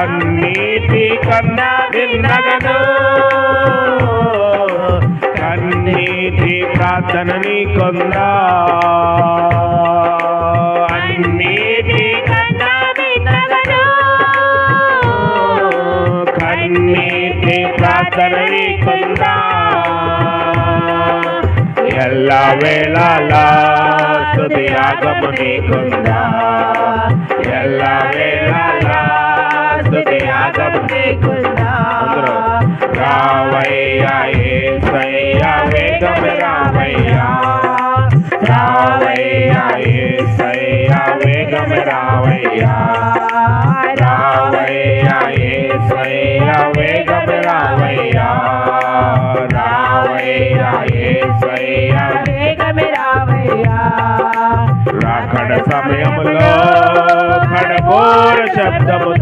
కన్నీటి కన్నా భిన్నగను కన్నీటి ప్రార్థన నీకుందా అన్నిటి కన్నా భిన్నగను కన్నీటి ప్రార్థన నీకుందా ఎల్ల వేళలా స్తుతి యాగము నీకుందా ఎల్ల వేళలా స్తుతి యాగము నీకుందా రావయ్యా యేసయ్యా వేగమే రావయ్యా రావయ్యా యేసయ్యా వేగమే రావయ్యా రావయ్యా యేసయ్యా వేగమే రావయ్యా రావయ్యా యేసయ్యా వేగమే రావయ్యా రాకడ సమయంలో కడగోర శబ్దము